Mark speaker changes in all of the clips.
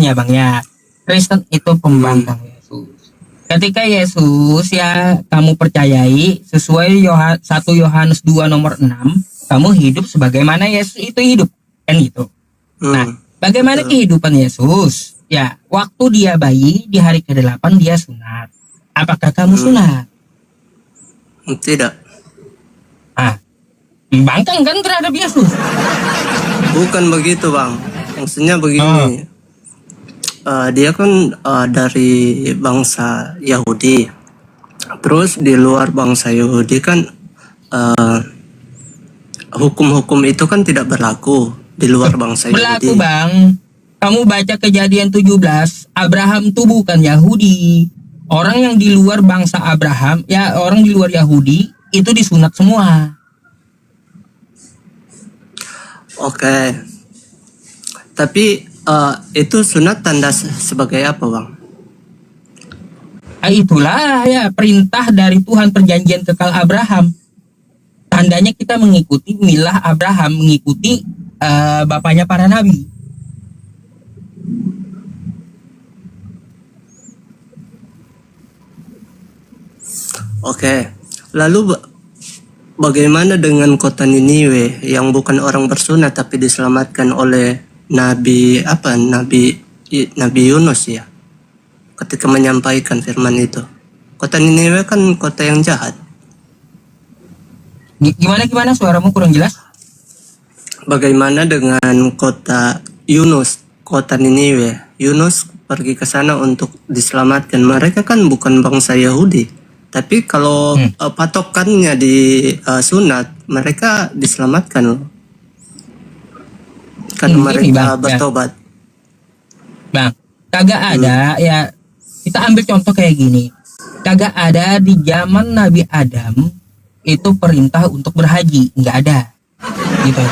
Speaker 1: ya bang ya. Kristen itu pembangkang Yesus. Ketika Yesus ya kamu percayai sesuai 1 Yohanes 2 nomor 6, kamu hidup sebagaimana Yesus itu hidup, kan gitu. Nah, bagaimana kehidupan Yesus? Ya, waktu dia bayi di hari ke-8 dia sunat. Apakah kamu sunat?
Speaker 2: Tidak.
Speaker 1: Membangkang kan terhadap Yesus?
Speaker 2: Bukan begitu bang. Maksudnya begini. Dia kan dari bangsa Yahudi. Terus di luar bangsa Yahudi kan hukum-hukum itu kan tidak berlaku di luar bangsa Yahudi.
Speaker 1: Berlaku bang. Kamu baca Kejadian 17, Abraham itu bukan Yahudi. Orang yang di luar bangsa Abraham, ya orang di luar Yahudi itu disunat semua.
Speaker 2: Oke. Tapi itu sunat tanda sebagai apa bang?
Speaker 1: Itulah ya perintah dari Tuhan perjanjian kekal Abraham. Tandanya kita mengikuti milah Abraham, mengikuti bapaknya para nabi.
Speaker 2: Oke. Lalu bagaimana dengan kota Niniwe yang bukan orang bersunat tapi diselamatkan oleh Nabi Yunus ya, ketika menyampaikan firman itu. Kota Niniwe kan kota yang jahat.
Speaker 1: Gimana suaramu kurang jelas?
Speaker 2: Bagaimana dengan kota Yunus, kota Niniwe? Yunus pergi ke sana untuk diselamatkan. Mereka kan bukan bangsa Yahudi, tapi kalau patokannya di sunat, mereka diselamatkan loh. Kan mereka bertobat.
Speaker 1: Bang, kagak ada ya. Kita ambil contoh kayak gini. Kagak ada di zaman Nabi Adam itu perintah untuk berhaji, nggak ada. Gitu.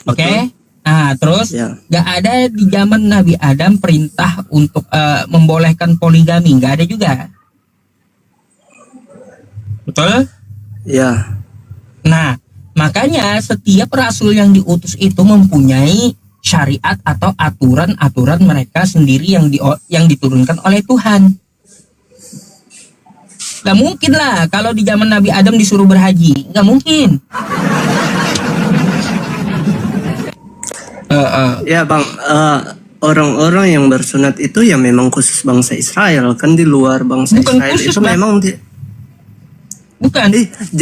Speaker 1: Oke? Nah, terus nggak ada di zaman Nabi Adam perintah untuk membolehkan poligami, nggak ada juga. Betul?
Speaker 2: Ya.
Speaker 1: Nah, makanya setiap rasul yang diutus itu mempunyai syariat atau aturan-aturan mereka sendiri yang diturunkan oleh Tuhan. Gak mungkin lah kalau di zaman Nabi Adam disuruh berhaji, gak mungkin.
Speaker 2: Ya bang, orang-orang yang bersunat itu ya memang khusus bangsa Israel, kan di luar bangsa
Speaker 1: bukan
Speaker 2: Israel
Speaker 1: khusus,
Speaker 2: itu bang. Memang
Speaker 1: bukan.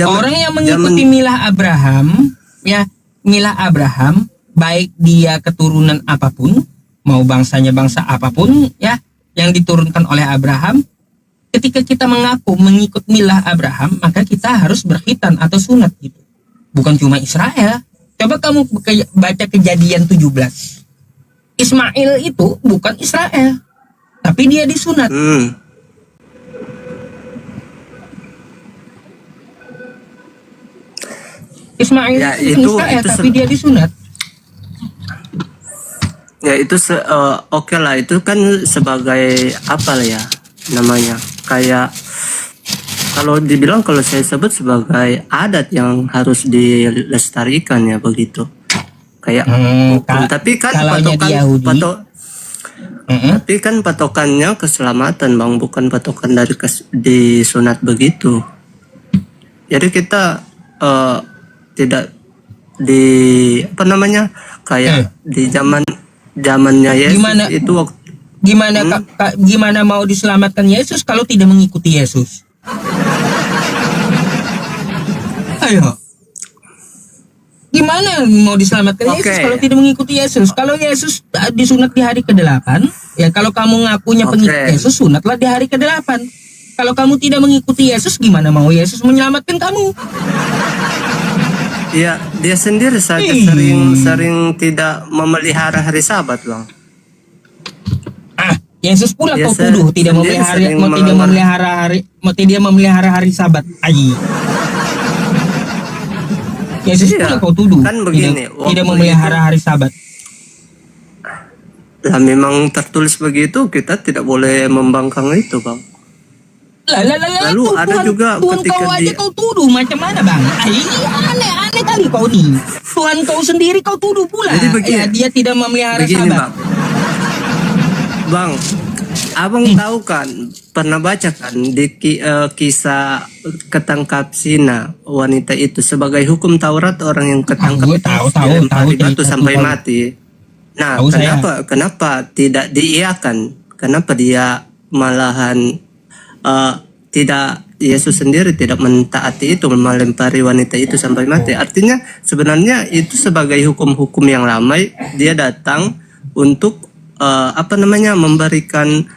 Speaker 1: Orang yang mengikuti milah Abraham, ya milah Abraham, baik dia keturunan apapun, mau bangsanya bangsa apapun, ya yang diturunkan oleh Abraham. Ketika kita mengaku mengikut milah Abraham, maka kita harus berkhitan atau sunat gitu. Bukan cuma Israel. Coba kamu baca Kejadian 17. Ismail itu bukan Israel, tapi dia disunat. Ismail
Speaker 2: ya,
Speaker 1: itu Israel, tapi dia disunat.
Speaker 2: Ya itu oke lah, itu kan sebagai apa lah ya namanya, kayak kalau dibilang, kalau saya sebut sebagai adat yang harus dilestarikan ya begitu. Kayak tapi kan tapi kan patokannya keselamatan bang, bukan patokan dari disunat begitu. Jadi kita tidak di apa namanya, kayak di zamannya Yesus itu
Speaker 1: gimana mau diselamatkan Yesus kalau tidak mengikuti Yesus? Ayo, gimana mau diselamatkan Yesus kalau tidak mengikuti Yesus? Kalau Yesus disunat di hari ke-8, ya kalau kamu ngakunya pengikut Yesus, sunatlah di hari ke-8. Kalau kamu tidak mengikuti Yesus, gimana mau Yesus menyelamatkan kamu?
Speaker 2: Ya, dia sendiri saja sering tidak memelihara hari Sabat, bang.
Speaker 1: Yesus pula kau tuduh tidak memelihara hari Sabat. Yesus pula kau tuduh
Speaker 2: kan begini,
Speaker 1: tidak memelihara hari Sabat.
Speaker 2: Lah memang tertulis begitu, kita tidak boleh membangkang itu, bang.
Speaker 1: Lalu ada juga Tuhan ketika kau aja kau tuduh macam mana, bang? Ini aneh. aneh kali kau nih. Tuhan kau sendiri kau tuduh pula.
Speaker 2: Jadi begini,
Speaker 1: Ya, dia tidak memelihara
Speaker 2: begini
Speaker 1: sahabat.
Speaker 2: bang, abang tahu kan, pernah baca kan di kisah ketangkap Sina wanita itu sebagai hukum Taurat, orang yang ketangkap
Speaker 1: Tahu, tahu,
Speaker 2: dilempari batu
Speaker 1: cerita
Speaker 2: sampai
Speaker 1: itu, tahu.
Speaker 2: mati. Nah,
Speaker 1: Tahu saya.
Speaker 2: kenapa tidak diiakan? Kenapa dia malahan tidak, Yesus sendiri tidak mentaati itu, melempari wanita itu sampai mati? Artinya sebenarnya itu sebagai hukum-hukum yang lama, dia datang untuk memberikan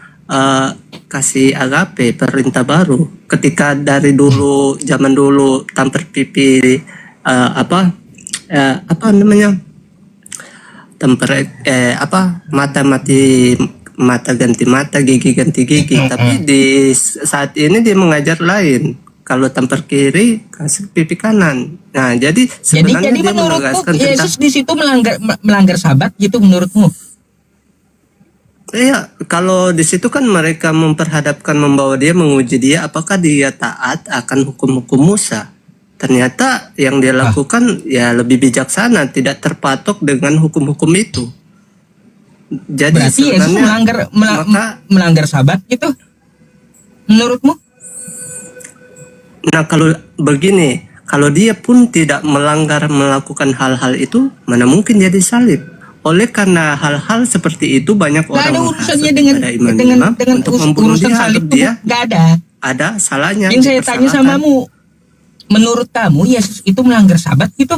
Speaker 2: kasih agape, perintah baru. Ketika dari dulu, zaman dulu tampar pipi mata mati mata ganti mata, gigi ganti gigi. Tapi di saat ini dia mengajar lain. Kalau tampar kiri kasih pipi kanan. Nah, jadi sebenarnya
Speaker 1: Jadi
Speaker 2: dia
Speaker 1: menurutmu
Speaker 2: menegaskan tentang,
Speaker 1: Yesus di situ melanggar sabat gitu menurutmu?
Speaker 2: iya, kalau di situ kan mereka memperhadapkan, membawa dia, menguji dia apakah dia taat akan hukum-hukum Musa. Ternyata yang dia lakukan ya lebih bijaksana, tidak terpatok dengan hukum-hukum itu. Jadi
Speaker 1: Berarti Yesus
Speaker 2: sebenarnya
Speaker 1: melanggar sabat gitu menurutmu?
Speaker 2: nah kalau begini, kalau dia pun tidak melakukan hal-hal itu, mana mungkin dia disalib? Oleh karena hal-hal seperti itu banyak
Speaker 1: Gak
Speaker 2: orang
Speaker 1: ada urusannya
Speaker 2: menghasut
Speaker 1: dengan
Speaker 2: pada imam-imam untuk membunuh
Speaker 1: urusan
Speaker 2: dia,
Speaker 1: salib
Speaker 2: anggap
Speaker 1: itu
Speaker 2: dia
Speaker 1: gak ada.
Speaker 2: ada salahnya.
Speaker 1: Yang saya tanya
Speaker 2: dipersalahkan.
Speaker 1: samamu, menurut kamu Yesus itu melanggar sabat gitu?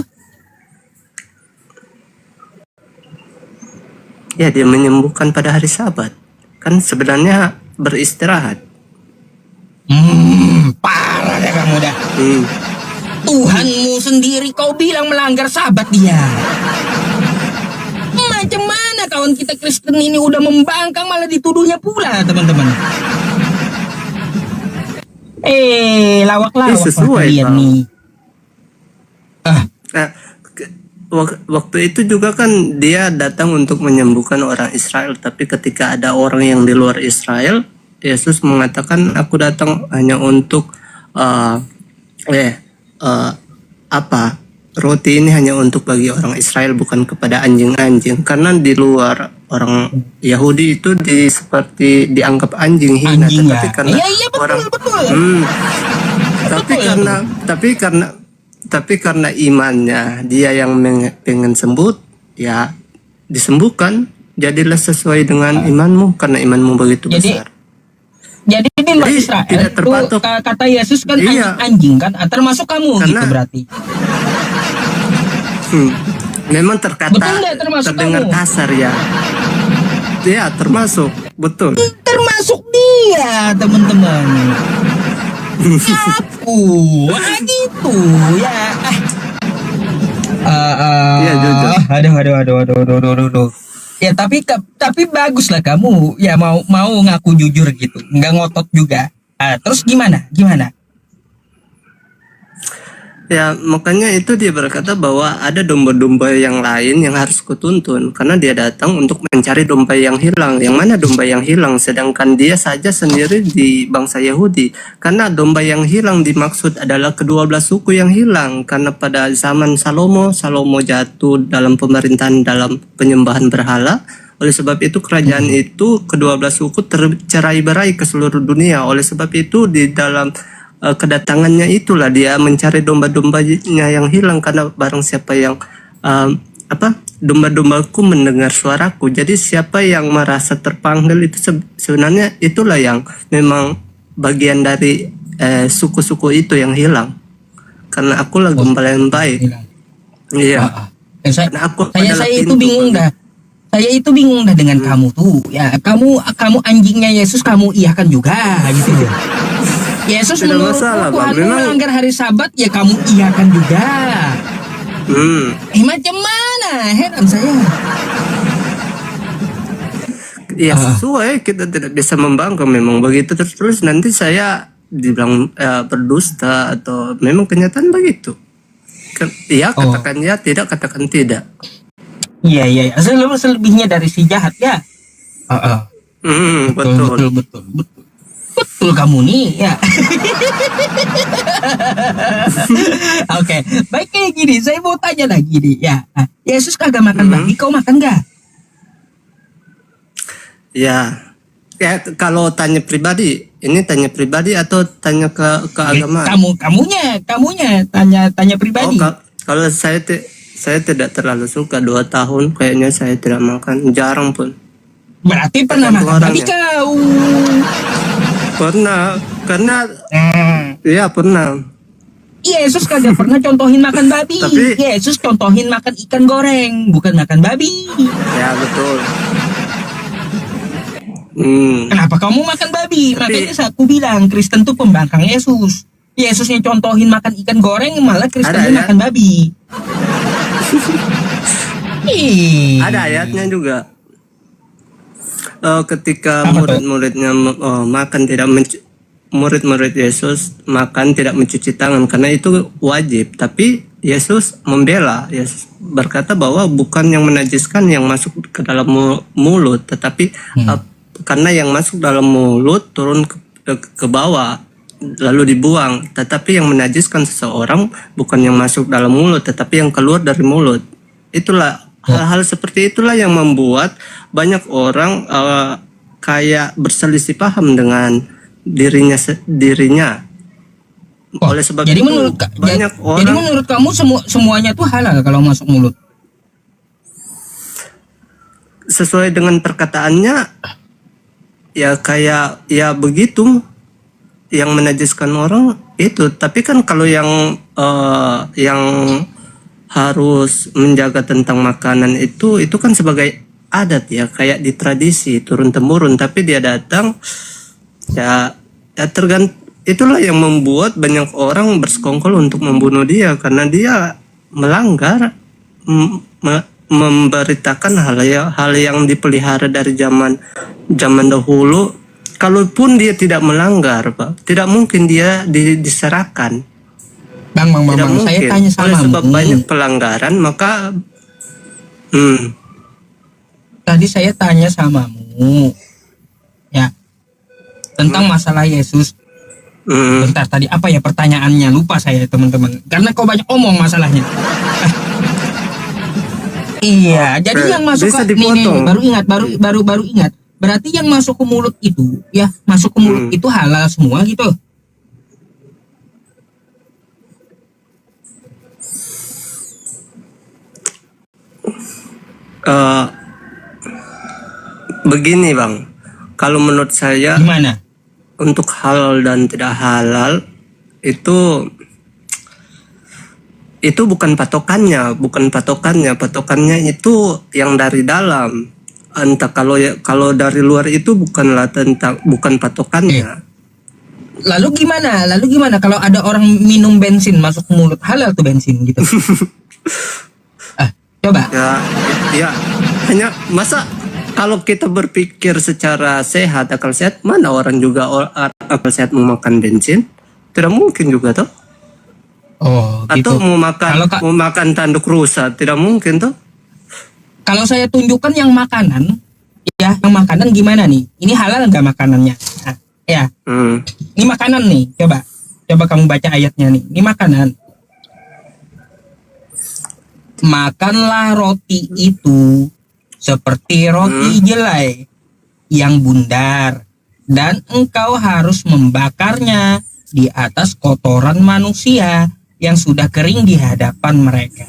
Speaker 2: Ya, dia menyembuhkan pada hari Sabat. Kan sebenarnya beristirahat.
Speaker 1: Parah deh kamu dah.
Speaker 2: Hmm.
Speaker 1: Tuhanmu sendiri kau bilang melanggar sabat dia. Macam mana kawan kita Kristen ini udah membangkang malah dituduhnya pula teman-teman. Lawak-lawak
Speaker 2: Sesuai,
Speaker 1: kalian
Speaker 2: Bang.
Speaker 1: nih.
Speaker 2: Nah, waktu itu juga kan dia datang untuk menyembuhkan orang Israel, tapi ketika ada orang yang di luar Israel, Yesus mengatakan, aku datang hanya untuk roti ini hanya untuk bagi orang Israel, bukan kepada anjing-anjing. Karena di luar orang Yahudi itu seperti dianggap anjing hina,
Speaker 1: Anjing
Speaker 2: tetapi
Speaker 1: ya.
Speaker 2: karena
Speaker 1: Iya, betul.
Speaker 2: Tapi karena imannya, dia yang pengen sembuh, ya disembuhkan. Jadilah sesuai dengan imanmu, karena imanmu begitu besar.
Speaker 1: Jadi di luar
Speaker 2: Jadi,
Speaker 1: Israel
Speaker 2: tidak
Speaker 1: itu
Speaker 2: terpatok.
Speaker 1: kata Yesus kan
Speaker 2: Iya.
Speaker 1: anjing kan, termasuk kamu gitu
Speaker 2: Karena-
Speaker 1: berarti.
Speaker 2: Memang
Speaker 1: Betul nggak, termasuk
Speaker 2: terdengar
Speaker 1: kamu?
Speaker 2: kasar ya. Ya, termasuk, betul.
Speaker 1: Termasuk dia teman-teman. Gitu ya.
Speaker 2: Iya, jujur.
Speaker 1: Aduh. Ya tapi bagus lah kamu ya mau ngaku jujur gitu, nggak ngotot juga. Terus gimana?
Speaker 2: Ya, makanya itu dia berkata bahwa ada domba-domba yang lain yang harus kutuntun, karena dia datang untuk mencari domba yang hilang. Yang mana domba yang hilang? Sedangkan dia saja sendiri di bangsa Yahudi. Karena domba yang hilang dimaksud adalah ke-12 suku yang hilang. Karena pada zaman Salomo jatuh dalam pemerintahan, dalam penyembahan berhala. Oleh sebab itu kerajaan itu ke-12 suku tercerai-berai ke seluruh dunia. Oleh sebab itu di dalam kedatangannya itulah dia mencari domba-dombanya yang hilang, karena barang siapa yang domba-dombaku mendengar suaraku. Jadi siapa yang merasa terpanggil itu sebenarnya itulah yang memang bagian dari suku-suku itu yang hilang. Karena akulah gembala yang baik. Iya.
Speaker 1: Saya itu bingung dah. Saya itu bingung dah dengan kamu tuh. Ya, kamu anjingnya Yesus kamu iyakan juga gitu. Yesus
Speaker 2: Tidak
Speaker 1: menurut
Speaker 2: masalah, Bang.
Speaker 1: Tuhanmu
Speaker 2: Memang-
Speaker 1: melanggar hari Sabat ya kamu iyakan juga. Macam mana? Heran saya.
Speaker 2: Ya sesuai, kita tidak bisa membangkang. Memang begitu terus nanti saya dibilang berdusta, atau memang kenyataan begitu. Iya, katakan ya, tidak katakan tidak.
Speaker 1: Iya. Selebihnya dari si jahat ya.
Speaker 2: Betul.
Speaker 1: Betul. Betul kamu nih ya. Oke, baik kayak gini. Saya mau tanya lagi nih ya. Yesus kagak makan babi, kau makan gak?
Speaker 2: Ya, ya kalau tanya pribadi, ini tanya pribadi atau tanya ke agama?
Speaker 1: Kamunya tanya pribadi.
Speaker 2: Kalau saya tidak terlalu suka 2 tahun kayaknya saya tidak makan, jarang pun.
Speaker 1: Berarti pernah makan babi kau?
Speaker 2: Pernah, karena iya pernah.
Speaker 1: Yesus kagak pernah contohin makan babi.
Speaker 2: Tapi-
Speaker 1: Yesus contohin makan ikan goreng, bukan makan babi.
Speaker 2: Ya betul.
Speaker 1: Kenapa kamu makan babi?
Speaker 2: Tapi-
Speaker 1: Makanya aku bilang Kristen tuh pembangkang Yesus. Yesusnya contohin makan ikan goreng, malah Kristennya
Speaker 2: Ada ya?
Speaker 1: makan babi.
Speaker 2: Ada ayatnya juga. Ketika
Speaker 1: Apa tuh?
Speaker 2: murid-muridnya makan tidak murid-murid Yesus makan tidak mencuci tangan karena itu wajib, tapi Yesus membela. Yesus berkata bahwa bukan yang menajiskan yang masuk ke dalam mulut, tetapi karena yang masuk dalam mulut turun ke bawah lalu dibuang. Tetapi yang menajiskan seseorang bukan yang masuk dalam mulut, tetapi yang keluar dari mulut. Itulah hal-hal seperti itulah yang membuat banyak orang kayak berselisih paham dengan dirinya. Oleh sebab
Speaker 1: jadi
Speaker 2: itu
Speaker 1: menurut
Speaker 2: orang
Speaker 1: jadi menurut kamu semuanya tuh halal kalau masuk mulut?
Speaker 2: sesuai dengan perkataannya ya kayak ya begitu, yang menajiskan orang itu. Tapi kan kalau yang harus menjaga tentang makanan itu kan sebagai adat ya, kayak di tradisi turun temurun, tapi dia datang ya itulah yang membuat banyak orang bersekongkol untuk membunuh dia karena dia melanggar memberitakan hal yang dipelihara dari zaman dahulu. Kalaupun dia tidak melanggar, Pak, tidak mungkin dia diserahkan.
Speaker 1: Bang,
Speaker 2: Tidak mungkin.
Speaker 1: saya tanya sama
Speaker 2: Oleh sebab banyak pelanggaran, maka
Speaker 1: tadi saya tanya samamu ya tentang masalah Yesus. Bentar, tadi apa ya pertanyaannya, lupa saya teman-teman karena kau banyak omong masalahnya. Iya, jadi yang masuk
Speaker 2: bisa
Speaker 1: ke nih,
Speaker 2: dipotong.
Speaker 1: baru ingat. Berarti yang masuk ke mulut itu ya, masuk ke mulut itu halal semua gitu.
Speaker 2: Begini Bang, kalau menurut saya
Speaker 1: Gimana?
Speaker 2: untuk halal dan tidak halal itu bukan patokannya, patokannya itu yang dari dalam. Entah kalau dari luar itu bukan patokannya.
Speaker 1: Lalu gimana kalau ada orang minum bensin masuk ke mulut, halal tuh bensin gitu? Coba.
Speaker 2: Ya hanya masa kalau kita berpikir secara sehat, akal sehat, mana orang juga akal sehat mau makan bensin? Tidak mungkin juga toh.
Speaker 1: Oh, gitu.
Speaker 2: Atau mau makan tanduk rusa, tidak mungkin toh.
Speaker 1: Kalau saya tunjukkan yang makanan, ya, yang makanan gimana nih? Ini halal nggak makanannya? Nah, ya, ini makanan nih. Coba kamu baca ayatnya nih. Ini makanan. Makanlah roti itu seperti roti jelai yang bundar, dan engkau harus membakarnya di atas kotoran manusia yang sudah kering di hadapan mereka.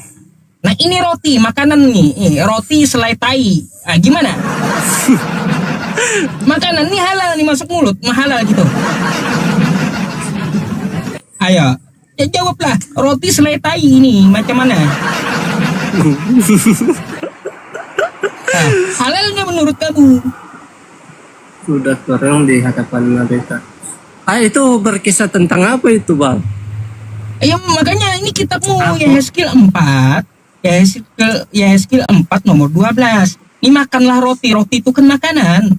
Speaker 1: Nah, ini roti, makanan nih, roti selai tai. Gimana? Makanan nih halal nih masuk mulut, halal gitu. Ayo, ya jawablah, roti selai tai ini macam mana? Halal nggak menurut kamu?
Speaker 2: Sudah kering di hadapan mereka. Itu berkisah tentang apa itu Bang?
Speaker 1: Ya makanya ini kitabmu Yehezkiel 4. Yehezkiel 4 nomor 12. Ini makanlah roti itu kan makanan.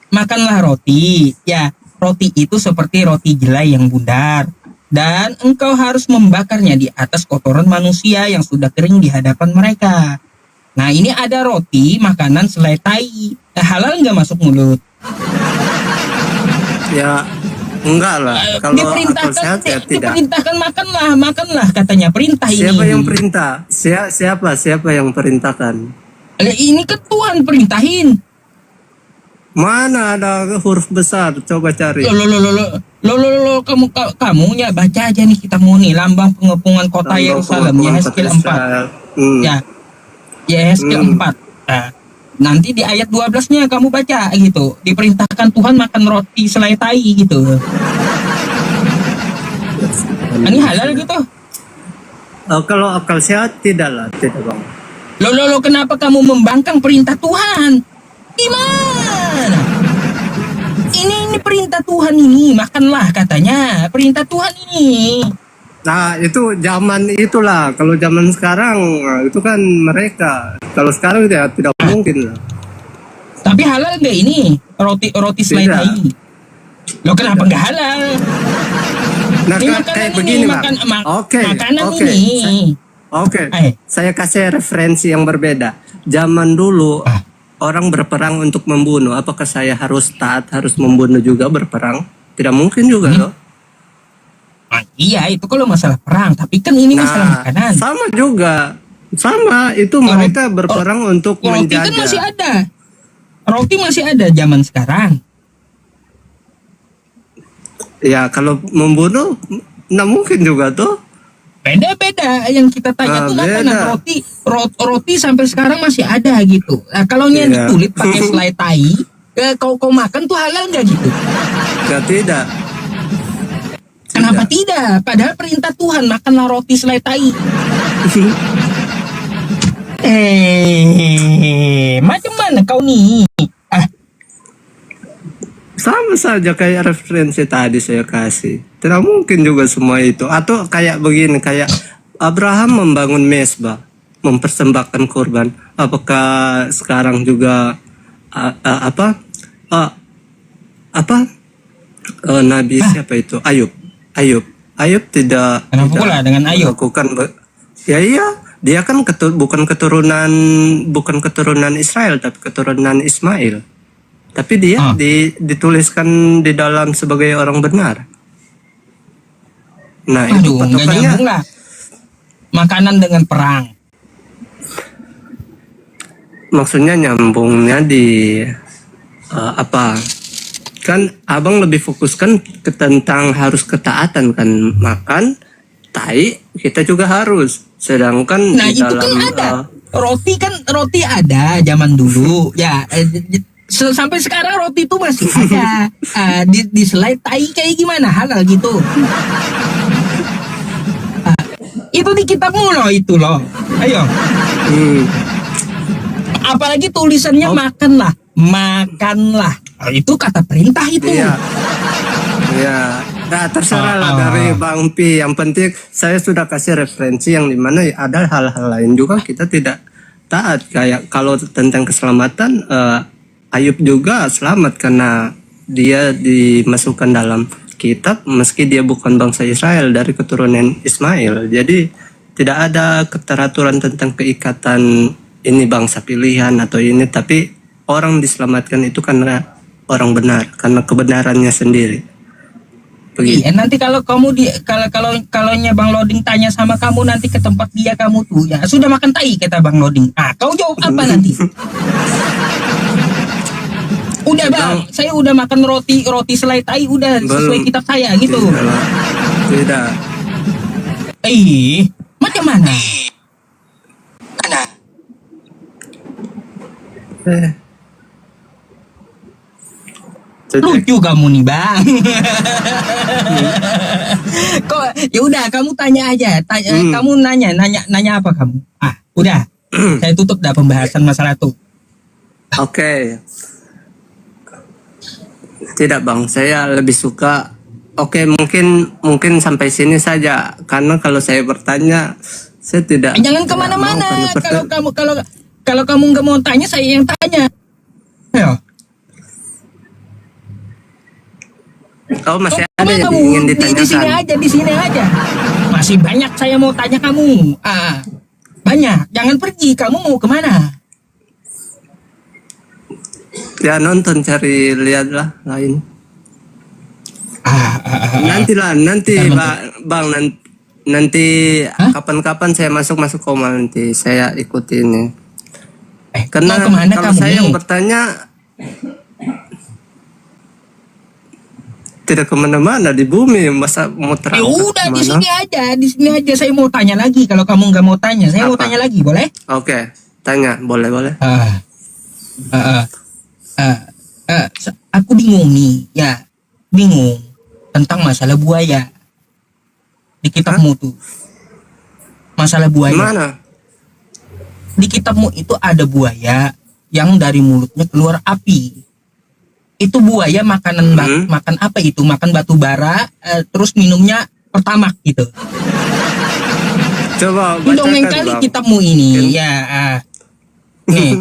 Speaker 1: Makanlah roti. Ya, roti itu seperti roti jelai yang bundar, dan engkau harus membakarnya di atas kotoran manusia yang sudah kering di hadapan mereka. Nah, ini ada roti, makanan selai tai. Halal nggak masuk mulut?
Speaker 2: Ya enggak lah. Kalau akal
Speaker 1: Diperintahkan,
Speaker 2: sehat ya tidak.
Speaker 1: diperintahkan makanlah katanya perintah
Speaker 2: Siapa
Speaker 1: ini.
Speaker 2: yang perintah? Siapa yang perintahkan?
Speaker 1: Ini kan Tuhan perintahin.
Speaker 2: Mana ada huruf besar? Coba cari.
Speaker 1: Kamunya baca aja nih, kita mau nih lambang pengepungan kota
Speaker 2: Lambang
Speaker 1: Yerusalem,
Speaker 2: pengepungan
Speaker 1: Yehezkiel
Speaker 2: kota
Speaker 1: 4.
Speaker 2: Israel. Hmm.
Speaker 1: Ya, Yehezkiel 4. Nah, nanti di ayat 12-nya kamu baca gitu. Diperintahkan Tuhan makan roti selai tai gitu. Ini halal gitu.
Speaker 2: Kalau akal sehat tidak lah, tidak bang.
Speaker 1: Kenapa kamu membangkang perintah Tuhan? Gimana? Ini perintah Tuhan ini, makanlah katanya. Perintah Tuhan ini.
Speaker 2: Nah itu zaman itulah. Kalau zaman sekarang nah, itu kan mereka. Kalau sekarang ya tidak mungkin lah.
Speaker 1: Tapi halal nggak ini roti selai
Speaker 2: Tidak.
Speaker 1: tai? Kenapa nggak halal?
Speaker 2: Nah
Speaker 1: Ini
Speaker 2: kayak
Speaker 1: makanan
Speaker 2: begini
Speaker 1: ini,
Speaker 2: bang.
Speaker 1: makanan
Speaker 2: Oke.
Speaker 1: ini.
Speaker 2: Oke. Saya kasih referensi yang berbeda. Zaman dulu orang berperang untuk membunuh. Apakah saya harus taat, harus membunuh juga berperang? Tidak mungkin juga loh.
Speaker 1: Iya, itu kalau masalah perang, tapi kan ini masalah makanan.
Speaker 2: Sama juga. Sama, itu mereka berperang untuk
Speaker 1: roti
Speaker 2: menjaga.
Speaker 1: kan masih ada. Roti masih ada zaman sekarang.
Speaker 2: Ya, kalau membunuh, nah mungkin juga tuh.
Speaker 1: Beda-beda yang kita tanya tuh
Speaker 2: beda.
Speaker 1: makanan roti sampai sekarang masih ada gitu. Nah, kalau yang ditulis pakai selai tai, kau makan tuh halal nggak gitu?
Speaker 2: Ya tidak.
Speaker 1: Kenapa tidak? Padahal perintah Tuhan makanlah roti selai tai. Macam mana kau nih?
Speaker 2: Sama saja kayak referensi tadi saya kasih. Tidak mungkin juga semua itu. Atau kayak begini, kayak Abraham membangun mesbah, mempersembahkan kurban. Apakah sekarang juga Nabi siapa itu? Ayub tidak.
Speaker 1: Kenapa pula dengan Ayub?
Speaker 2: Iya, dia kan bukan keturunan Israel, tapi keturunan Ismail. Tapi dia dituliskan di dalam sebagai orang benar. Nah, itu patokannya.
Speaker 1: Lah. Makanan dengan perang.
Speaker 2: Maksudnya nyambungnya di apa? Kan abang lebih fokuskan ke tentang harus ketaatan kan, makan, tai kita juga harus. Sedangkan di
Speaker 1: itu
Speaker 2: dalam
Speaker 1: kan ada. Roti ada zaman dulu. Ya. Sampai sekarang roti itu masih ada. Di selai tai kayak gimana halal gitu. Itu di kitabmu loh itu loh. Ayo. Apalagi tulisannya makanlah. Itu kata perintah itu.
Speaker 2: Iya. Nah, terserah lah dari Bang Pi. Yang penting saya sudah kasih referensi yang dimana ada hal-hal lain juga kita tidak taat. Kayak kalau tentang keselamatan Ayub juga selamat karena dia dimasukkan dalam kitab meski dia bukan bangsa Israel dari keturunan Ismail. Jadi tidak ada keteraturan tentang keikatan ini bangsa pilihan atau ini, tapi orang diselamatkan itu karena orang benar, karena kebenarannya sendiri. Begitu.
Speaker 1: Iya, nanti kalau kamu kalau Bang Loding tanya sama kamu nanti ke tempat dia kamu tuh ya sudah makan tai kata Bang Loding. Kau jawab apa nanti? Udah Bang, saya udah makan roti selai tai udah sesuai kitab saya gitu.
Speaker 2: Tidak.
Speaker 1: Macam mana? Lucu kamu nih Bang. Kok ya udah kamu tanya aja. Kamu nanya apa kamu? Udah. Saya tutup dah pembahasan masalah itu.
Speaker 2: Oke. Tidak Bang, saya lebih suka. Oke, mungkin sampai sini saja. Karena kalau saya bertanya, saya tidak.
Speaker 1: Jangan kemana-mana. Kalau kamu nggak mau tanya, saya yang tanya. Ayo.
Speaker 2: Oh masih ada yang ingin ditanyakan.
Speaker 1: Di sini aja. Masih banyak saya mau tanya kamu. Banyak. Jangan pergi. Kamu mau kemana?
Speaker 2: Ya nonton, cari lihatlah lain. nanti bang, nanti
Speaker 1: Hah?
Speaker 2: kapan-kapan saya masuk koma, nanti saya ikuti ini.
Speaker 1: Mau
Speaker 2: Karena
Speaker 1: kemana
Speaker 2: kalau
Speaker 1: kamu
Speaker 2: saya
Speaker 1: nih?
Speaker 2: yang bertanya tidak kemana-mana di bumi, masa mau
Speaker 1: Ya
Speaker 2: terangkat
Speaker 1: udah di
Speaker 2: kemana?
Speaker 1: sini aja, di sini aja. Saya mau tanya lagi. Kalau kamu nggak mau tanya, saya mau
Speaker 2: Apa?
Speaker 1: tanya lagi, boleh?
Speaker 2: Oke, tanya, boleh.
Speaker 1: Ah, ah, ah, ah, aku bingung nih, ya, bingung tentang masalah buaya di kitabmu tuh. Masalah buaya.
Speaker 2: Gimana?
Speaker 1: Di kitabmu itu ada buaya yang dari mulutnya keluar api. Itu buaya makanan makan apa itu? Makan batu bara, terus minumnya pertamak gitu.
Speaker 2: Coba
Speaker 1: Ini dongeng
Speaker 2: bacakan
Speaker 1: kali
Speaker 2: bang.
Speaker 1: kitabmu ini, ya. Nih,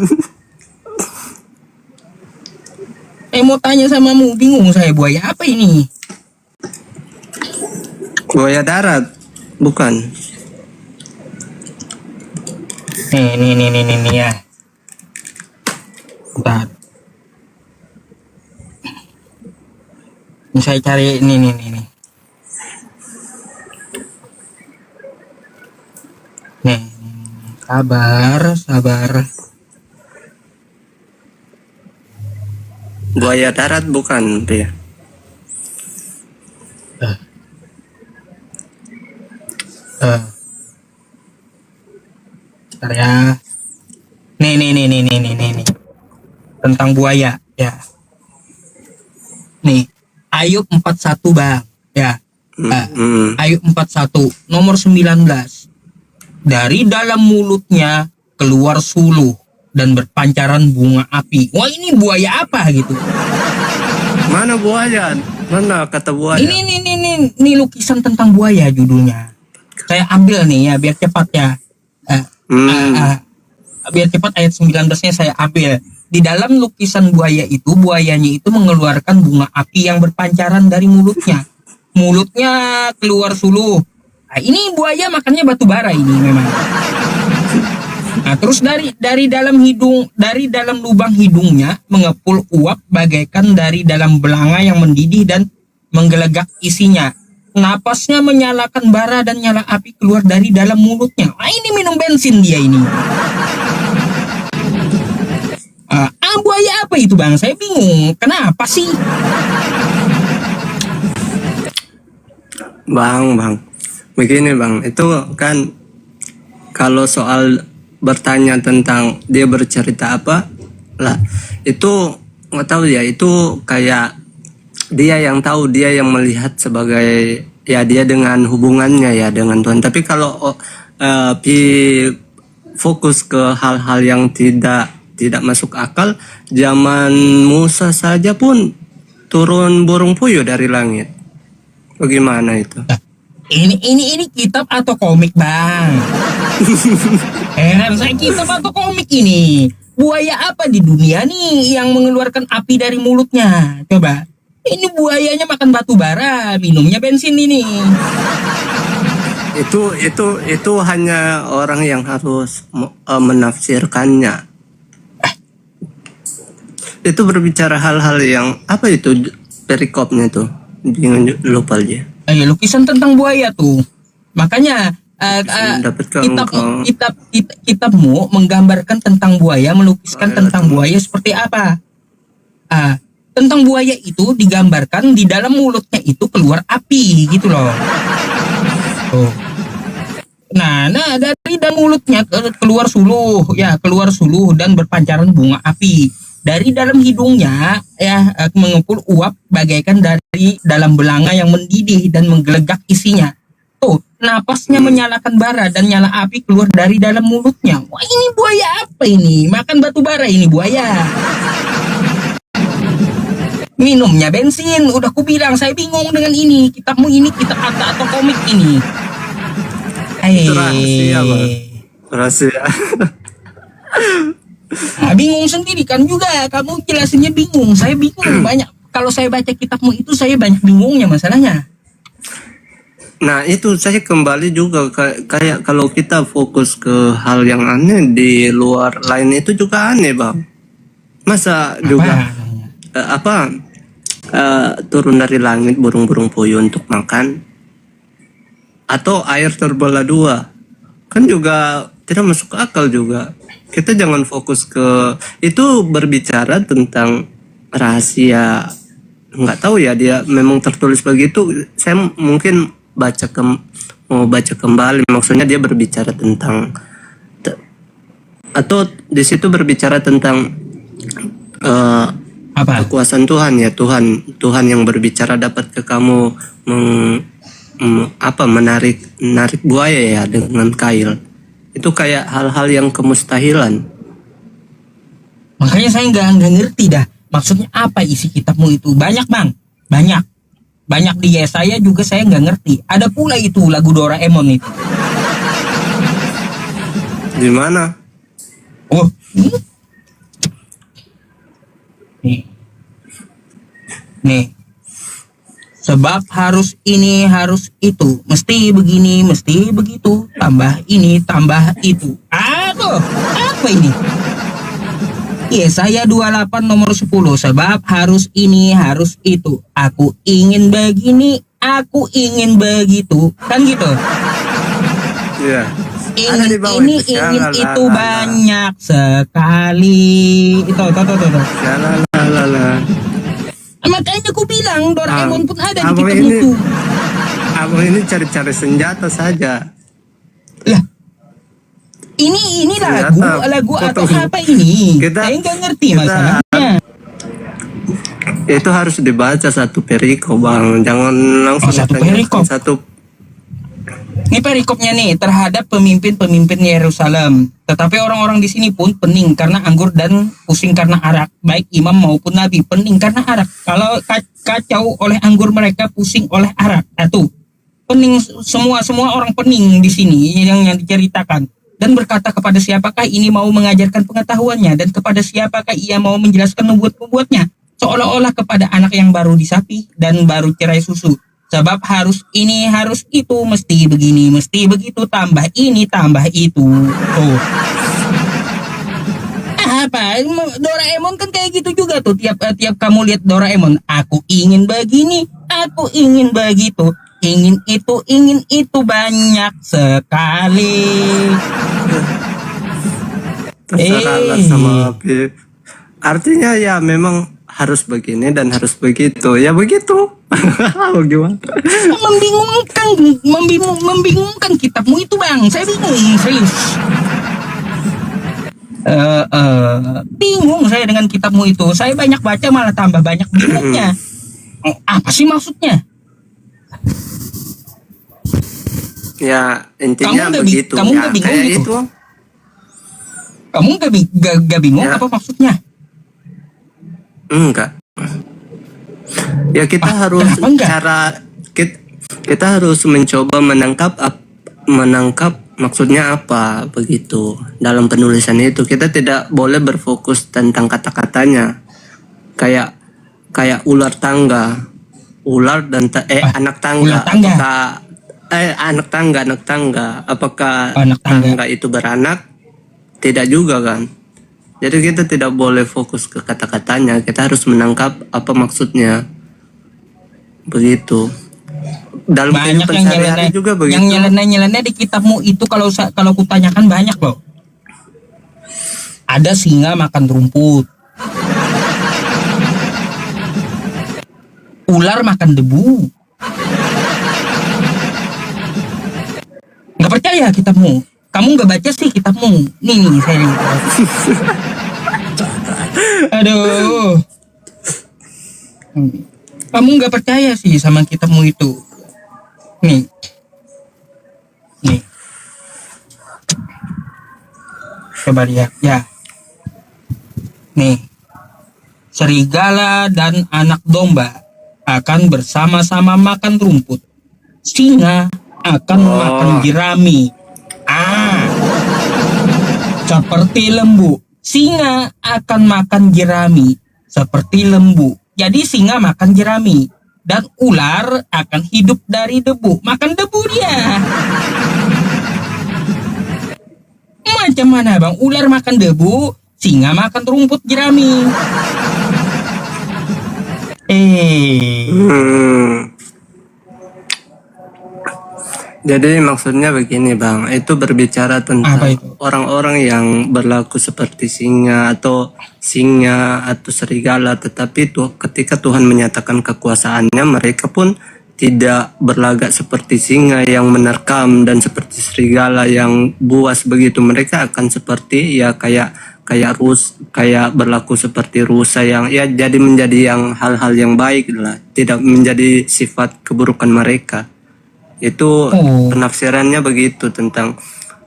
Speaker 1: saya mau tanya samamu, bingung saya buaya apa ini?
Speaker 2: Buaya darat, bukan?
Speaker 1: Nih ya. Bentar. Ini saya cari nih. Nih, sabar.
Speaker 2: Buaya darat bukan dia.
Speaker 1: Bentar ya. Nih. Tentang buaya, ya. Nih, Ayub 41 bang, ya. Ayub 41 nomor 19. Dari dalam mulutnya keluar suluh dan berpancaran bunga api. Wah, ini buaya apa gitu?
Speaker 2: Mana buaya? Mana kata buaya?
Speaker 1: Ini lukisan tentang buaya judulnya. Saya ambil nih ya biar cepat ya. Biar cepat ayat 19-nya saya ambil. Di dalam lukisan buaya itu, buayanya itu mengeluarkan bunga api yang berpancaran dari mulutnya. Mulutnya keluar suluh. Nah, ini buaya makannya batu bara ini memang. Nah, terus dari dalam lubang hidungnya mengepul uap bagaikan dari dalam belanga yang mendidih dan menggelegak isinya. Napasnya menyalakan bara dan nyala api keluar dari dalam mulutnya. Ah, ini minum bensin dia ini. Buaya apa itu bang? Saya bingung. Kenapa sih?
Speaker 2: Bang. Begini bang, itu kan kalau soal bertanya tentang dia bercerita apa lah, itu nggak tahu ya, itu kayak dia yang tahu, dia yang melihat sebagai ya dia dengan hubungannya ya dengan Tuhan. Tapi kalau fokus ke hal-hal yang tidak masuk akal, zaman Musa saja pun turun burung puyuh dari langit. Bagaimana itu?
Speaker 1: Ini kitab atau komik bang? Saya kitab atau komik ini? Buaya apa di dunia nih yang mengeluarkan api dari mulutnya? Coba. Ini buayanya makan batu bara, minumnya bensin ini.
Speaker 2: Itu hanya orang yang harus menafsirkannya. Itu berbicara hal-hal yang apa itu perikopnya tuh? Bingung, lupa aja.
Speaker 1: Lukisan tentang buaya tuh. Makanya kitabmu menggambarkan tentang buaya, melukiskan tentang buaya seperti apa? Tentang buaya itu digambarkan di dalam mulutnya itu keluar api gitu loh. Tuh. Nah, dari dalam mulutnya keluar suluh dan berpancaran bunga api. Dari dalam hidungnya mengepul uap bagaikan dari dalam belanga yang mendidih dan menggelegak isinya. Tuh, napasnya menyalakan bara dan nyala api keluar dari dalam mulutnya. Wah, ini buaya apa ini? Makan batu bara ini buaya. Minumnya bensin. Udah ku bilang, saya bingung dengan ini. Kitabmu ini kitab atau komik ini?
Speaker 2: Itu rahasia, Bang. Rahasia.
Speaker 1: Bingung sendiri kan juga. Kamu jelasinnya bingung. Saya bingung banyak. Kalau saya baca kitabmu itu saya banyak bingungnya masalahnya.
Speaker 2: Nah itu saya kembali juga kayak kalau kita fokus ke hal yang aneh di luar lain itu juga aneh bang. Masa juga turun dari langit burung-burung puyuh untuk makan, atau air terbelah dua, kan juga tidak masuk akal juga. Kita jangan fokus ke itu, berbicara tentang rahasia. Nggak tahu ya, dia memang tertulis begitu. Saya mungkin mau baca kembali, maksudnya dia berbicara tentang atau di situ berbicara tentang
Speaker 1: Apa?
Speaker 2: kekuasaan Tuhan ya, Tuhan yang berbicara dapat ke kamu menarik buaya ya dengan kail. Itu kayak hal-hal yang kemustahilan.
Speaker 1: Makanya saya nggak ngerti dah. Maksudnya apa isi kitabmu itu? Banyak bang, banyak di Yesaya juga saya nggak ngerti. Ada pula itu lagu Doraemon itu.
Speaker 2: Di mana?
Speaker 1: Oh, nih. Sebab harus ini, harus itu, mesti begini, mesti begitu, tambah ini, tambah itu. Aduh, apa ini? Yesaya 28 nomor 10. Sebab harus ini, harus itu. Aku ingin begini, aku ingin begitu. Kan gitu.
Speaker 2: Iya.
Speaker 1: Ingin ini, ingin itu banyak sekali. Itu. Makanya aku bilang Doraemon pun ada di kitab itu.
Speaker 2: Abang ini cari-cari senjata saja.
Speaker 1: Lah, ini lagu atau apa ini? Saya nggak ngerti masalahnya.
Speaker 2: Itu harus dibaca satu perikop bang, jangan langsung
Speaker 1: satu perikop. Ini perikopnya nih terhadap pemimpin Yerusalem. Tetapi orang-orang di sini pun pening karena anggur dan pusing karena arak. Baik imam maupun nabi pening karena arak. Kalau kacau oleh anggur, mereka pusing oleh arak. Itu pening, semua orang pening di sini yang diceritakan. Dan berkata, kepada siapakah ini mau mengajarkan pengetahuannya, dan kepada siapakah ia mau menjelaskan nubuat-nubuatnya, seolah-olah kepada anak yang baru disapi dan baru cerai susu. Sebab harus ini, harus itu, mesti begini, mesti begitu, tambah ini, tambah itu. Oh. Apa? Doraemon kan kayak gitu juga tuh. Tiap kamu lihat Doraemon, aku ingin begini, aku ingin begitu, ingin itu banyak sekali.
Speaker 2: Terserahlah sama Abi. Artinya ya memang harus begini dan harus begitu. Ya begitu. Gimana?
Speaker 1: Membingungkan kitabmu itu bang. Saya bingung serius. Bingung saya dengan kitabmu itu. Saya banyak baca malah tambah banyak bingungnya. Apa sih maksudnya?
Speaker 2: Ya intinya begitu.
Speaker 1: Kamu nggak bingung gitu? Itu. Kamu nggak bingung ya. Apa maksudnya?
Speaker 2: Enggak. Ya kita harus kita harus mencoba menangkap maksudnya apa begitu dalam penulisan itu. Kita tidak boleh berfokus tentang kata-katanya. Kayak ular tangga, anak tangga. Anak tangga. Apakah anak tangga itu beranak? Tidak juga kan. Jadi kita tidak boleh fokus ke kata-katanya, kita harus menangkap apa maksudnya. Begitu. Dalam
Speaker 1: banyak yang nyeleneh juga begitu. Yang nyeleneh di kitabmu itu kalau kutanyakan banyak loh. Ada singa makan rumput. Ular makan debu. Nggak percaya kitabmu? Kamu nggak baca sih kitabmu? Nih saya lihat. Aduh. Kamu nggak percaya sih sama kitabmu itu. Nih. Coba lihat ya. Nih. Serigala dan anak domba akan bersama-sama makan rumput. Singa akan makan jerami. Seperti lembu. Singa akan makan jerami seperti lembu. Jadi singa makan jerami. Dan ular akan hidup dari debu. Makan debu dia. Macam mana bang? Ular makan debu, singa makan rumput jerami.
Speaker 2: Hmm. Jadi maksudnya begini Bang, itu berbicara tentang
Speaker 1: Apa itu?
Speaker 2: orang-orang yang berlaku seperti singa atau serigala, tetapi tuh ketika Tuhan menyatakan kekuasaannya, mereka pun tidak berlagak seperti singa yang menerkam dan seperti serigala yang buas begitu. Mereka akan seperti ya kayak berlaku seperti rusa yang ya jadi menjadi yang hal-hal yang baik lah, tidak menjadi sifat keburukan mereka. Itu penafsirannya begitu tentang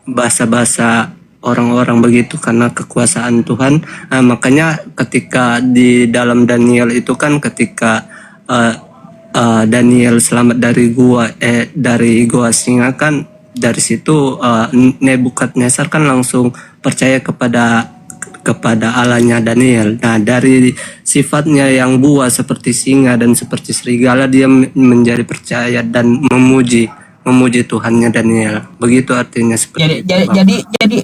Speaker 2: bahasa-bahasa orang-orang begitu karena kekuasaan Tuhan. Makanya ketika di dalam Daniel itu kan ketika Daniel selamat dari gua singa kan, dari situ Nebukadnezar kan langsung percaya kepada Allahnya Daniel. Nah, dari sifatnya yang buas seperti singa dan seperti serigala, dia menjadi percaya dan memuji Tuhannya Daniel. Begitu artinya seperti itu.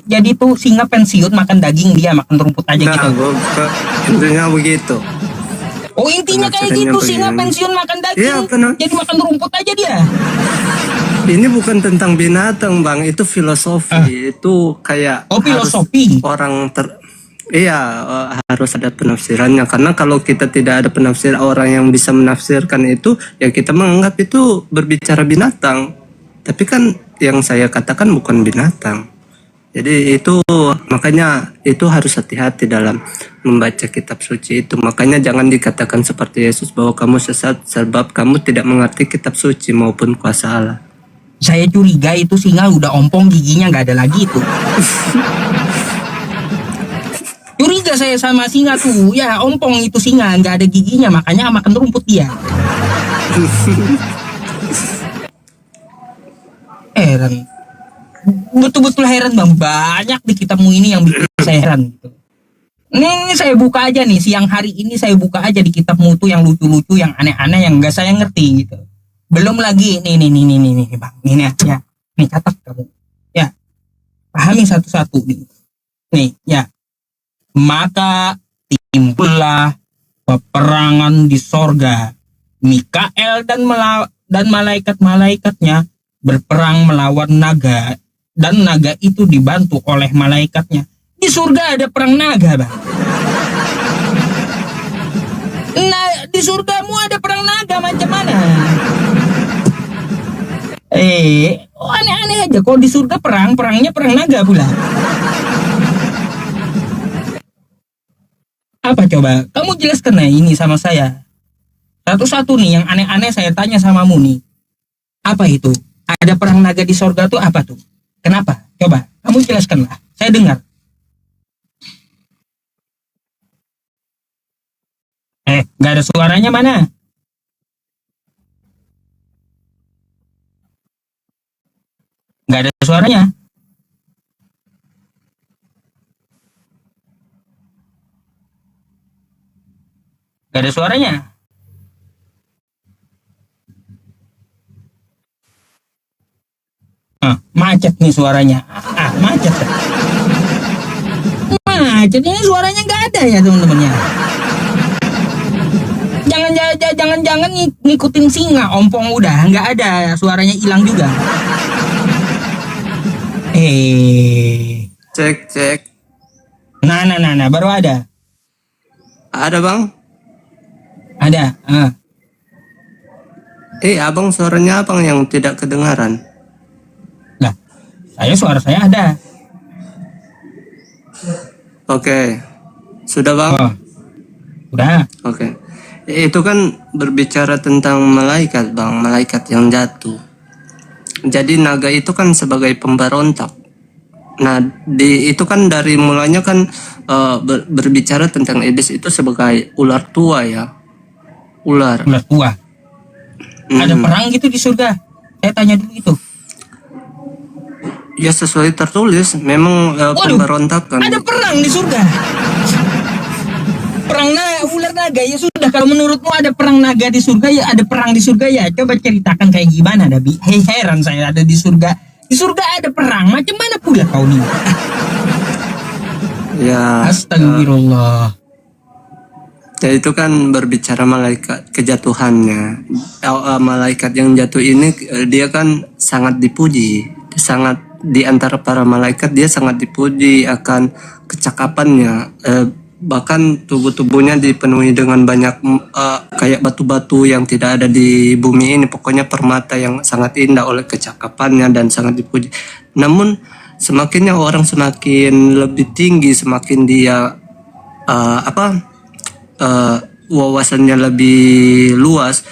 Speaker 1: Jadi tuh singa pensiun makan daging, dia makan rumput aja gitu.
Speaker 2: Intinya begitu.
Speaker 1: Oh, intinya kayak gitu, singa pensiun makan daging.
Speaker 2: Iya,
Speaker 1: jadi makan rumput aja dia.
Speaker 2: Ini bukan tentang binatang, Bang. Itu filosofi. Itu kayak
Speaker 1: filosofi.
Speaker 2: Iya, harus ada penafsirannya, karena kalau kita tidak ada penafsir orang yang bisa menafsirkan itu, ya kita menganggap itu berbicara binatang. Tapi kan yang saya katakan bukan binatang. Jadi itu makanya itu harus hati-hati dalam membaca kitab suci itu. Makanya jangan dikatakan seperti Yesus bahwa kamu sesat sebab kamu tidak mengerti kitab suci maupun kuasa Allah.
Speaker 1: Saya curiga itu singa udah ompong, giginya nggak ada lagi itu. Curiga saya sama singa tuh, ya ompong itu singa, nggak ada giginya, makanya makan rumput dia. Heran, betul-betul heran Bang, banyak di kitabmu ini yang bikin saya heran gitu. Ini saya buka aja nih, siang hari ini saya buka aja di kitabmu tuh yang lucu-lucu, yang aneh-aneh, yang nggak saya ngerti gitu. Belum lagi nih Bang, ini ya, nih catat kamu, ya pahami satu-satu nih ya. Maka timbullah peperangan di sorga. Mikael dan malaikat-malaikatnya berperang melawan naga, dan naga itu dibantu oleh malaikatnya. Di surga ada perang naga, Bang. Nah, di surgamu ada perang naga macam mana? Aneh-aneh aja. Kalau di surga perangnya perang naga pula. Apa coba? Kamu jelaskan ini sama saya. Satu-satu nih yang aneh-aneh saya tanya samamu nih. Apa itu? Ada perang naga di sorga tuh apa tuh? Kenapa? Coba, kamu jelaskanlah. Saya dengar. Nggak ada suaranya mana? Nggak ada suaranya. Nggak ada suaranya. Macet nih suaranya. Macet. Macet ini suaranya nggak ada ya teman-teman ya. Jangan ngikutin singa ompong udah nggak ada, suaranya hilang juga.
Speaker 2: Cek.
Speaker 1: Nah, baru ada.
Speaker 2: Ada Bang?
Speaker 1: Ada.
Speaker 2: Abang suaranya abang yang tidak kedengaran.
Speaker 1: Lah, suara saya ada.
Speaker 2: Oke. Sudah Bang?
Speaker 1: Udah.
Speaker 2: Oke. Itu kan berbicara tentang malaikat Bang, malaikat yang jatuh. Jadi naga itu kan sebagai pemberontak. Nah, itu kan dari mulanya kan berbicara tentang iblis itu sebagai ular tua ya. Ular
Speaker 1: tua. Ada perang gitu di surga? Saya tanya dulu itu.
Speaker 2: Ya sesuai tertulis, memang pemberontakan.
Speaker 1: Ada perang di surga. Perang ular naga, ya sudah, kalau menurutmu ada perang naga di surga, ya ada perang di surga ya. Coba ceritakan kayak gimana, Dabi. Heran saya, ada di surga. Di surga ada perang, macam mana pula kau nih?
Speaker 2: Ya.
Speaker 1: Astagfirullah.
Speaker 2: Ya itu kan berbicara malaikat kejatuhannya. Malaikat yang jatuh ini dia kan sangat dipuji, sangat di antara para malaikat dia sangat dipuji akan kecakapannya. Bahkan tubuhnya dipenuhi dengan banyak kayak batu-batu yang tidak ada di bumi ini. Pokoknya permata yang sangat indah oleh kecakapannya dan sangat dipuji. Namun semakinnya orang semakin lebih tinggi, semakin dia wawasannya lebih luas,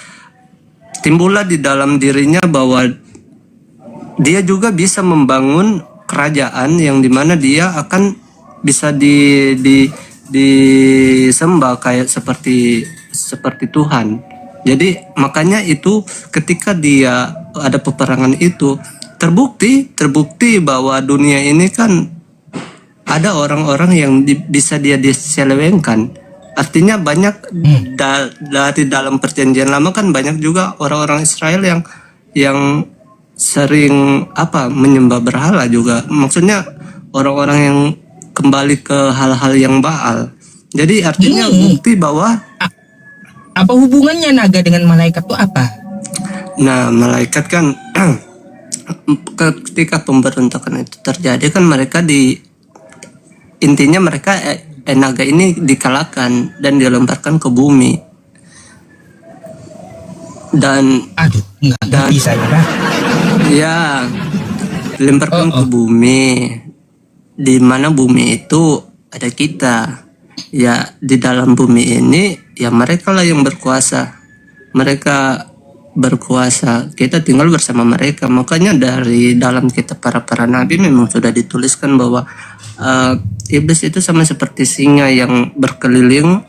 Speaker 2: timbullah di dalam dirinya bahwa dia juga bisa membangun kerajaan yang dimana dia akan bisa disembah kayak seperti Tuhan. Jadi makanya itu ketika dia ada peperangan itu terbukti bahwa dunia ini kan ada orang-orang yang bisa dia diselewengkan. Artinya banyak dari dalam perjanjian lama kan banyak juga orang-orang Israel yang sering menyembah berhala juga. Maksudnya orang-orang yang kembali ke hal-hal yang Baal. Jadi artinya bukti bahwa
Speaker 1: apa hubungannya naga dengan malaikat itu apa?
Speaker 2: Nah, malaikat kan ketika pemberontakan itu terjadi kan intinya mereka naga ini dikalahkan dan dilemparkan ke bumi. Dan
Speaker 1: nggak bisa
Speaker 2: ya dilemparkan ke bumi, di mana bumi itu ada kita. Ya di dalam bumi ini ya mereka lah yang berkuasa. Mereka berkuasa, kita tinggal bersama mereka. Makanya dari dalam kitab para nabi memang sudah dituliskan bahwa iblis itu sama seperti singa yang berkeliling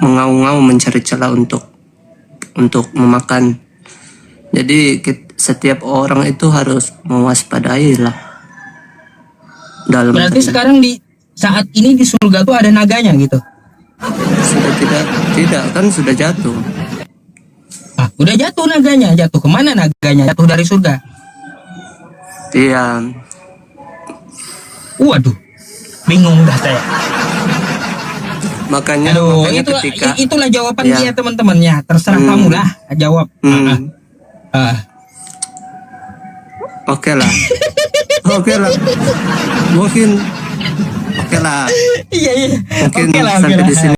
Speaker 2: mengaum-ngaum mencari celah untuk memakan. Jadi setiap orang itu harus mewaspadai lah.
Speaker 1: Berarti sekarang di saat ini di surga tuh ada naganya gitu?
Speaker 2: Sudah tidak kan sudah jatuh.
Speaker 1: Udah jatuh naganya. Jatuh kemana naganya? Jatuh dari surga?
Speaker 2: Iya.
Speaker 1: Waduh, bingung dah saya.
Speaker 2: Makanya
Speaker 1: itulah jawaban dia teman-temannya. Terserah kamu lah jawab.
Speaker 2: Oke lah. Mungkin. Oke lah.
Speaker 1: Iya.
Speaker 2: Mungkin sampai di sini.